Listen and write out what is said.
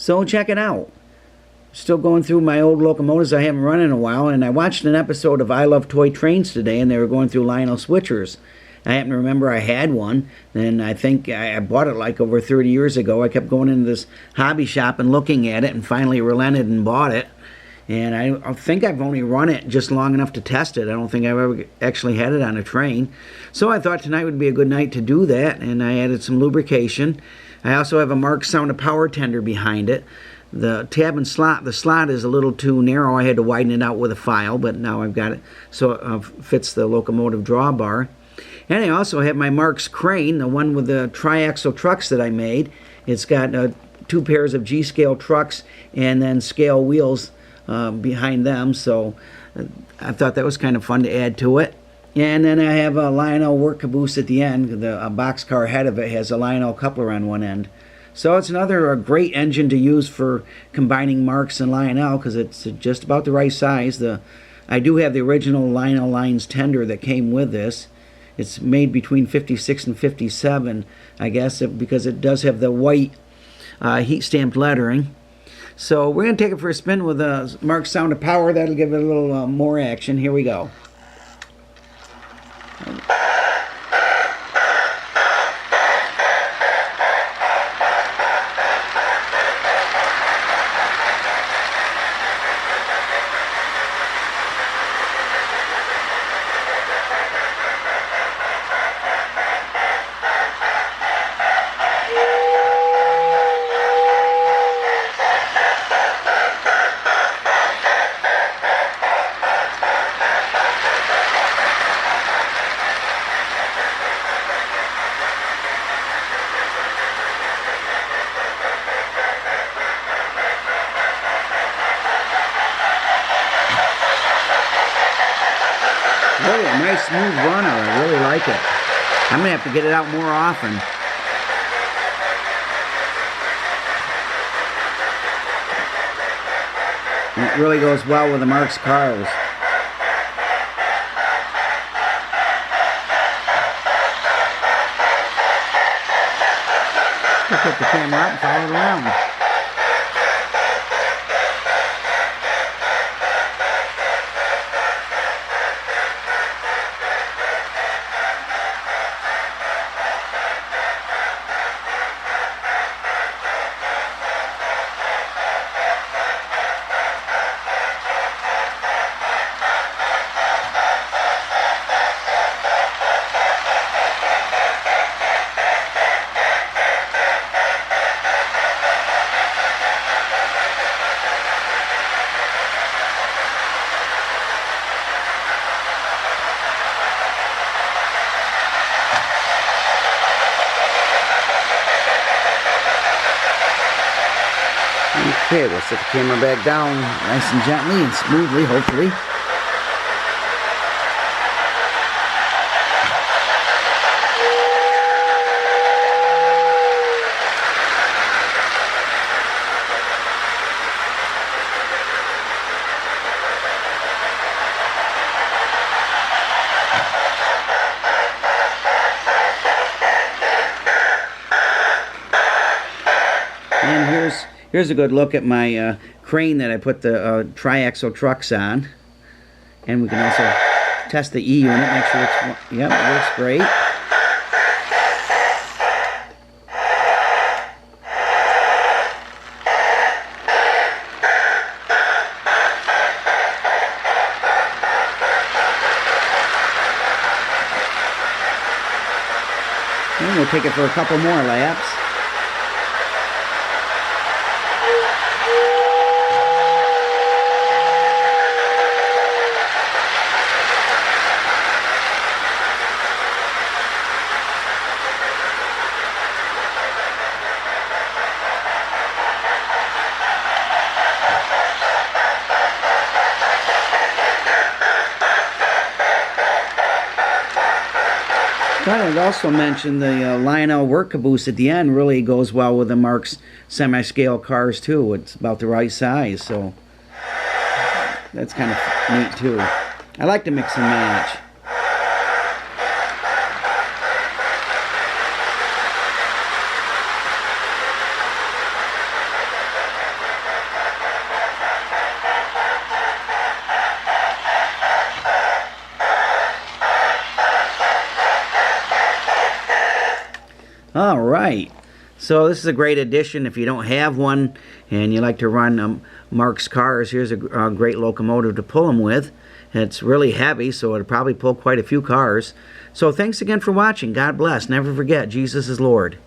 So check it out. Still going through my old locomotives I haven't run in a while, and I watched an episode of I Love Toy Trains today, and they were going through Lionel switchers. I happen to remember I had one, and I think I bought it like over 30 years ago. I kept going into this hobby shop and looking at it, and finally relented and bought it. And I think I've only run it just long enough to test it. I don't think I've ever actually had it on a train. So I thought tonight would be a good night to do that, and I added some lubrication. I also have a Marx Sound O power tender behind it. The tab and slot, the slot is a little too narrow. I had to widen it out with a file, but now I've got it so it fits the locomotive drawbar. And I also have my Marx crane, the one with the triaxle trucks that I made. It's got 2 pairs of G-scale trucks and then scale wheels behind them, so I thought that was kind of fun to add to it. And then I have a Lionel work caboose at the end. The boxcar head of it has a Lionel coupler on one end. So it's another great engine to use for combining Marx and Lionel because it's just about the right size. I do have the original Lionel lines tender that came with this. It's made between 56 and 57, I guess, because it does have the white heat stamped lettering. So we're going to take it for a spin with a Marx Sound O power. That'll give it a little more action. Here we go. Really a nice smooth runner. I really like it. I'm going to have to get it out more often. And it really goes well with the Marx cars. I'll put the camera up and follow it around. Okay, we'll set the camera back down nice and gently and smoothly, hopefully. And here's a good look at my crane that I put the triaxle trucks on. And we can also test the E unit, make sure it's, yep, it works great. And we'll take it for a couple more laps. I'd also mention the Lionel work caboose at the end really goes well with the Marx semi-scale cars too. It's about the right size, so that's kind of neat too. I like to mix and match. All right. So this is a great addition. If you don't have one and you like to run Marx cars, here's a great locomotive to pull them with. It's really heavy, so it'll probably pull quite a few cars. So thanks again for watching. God bless. Never forget, Jesus is Lord.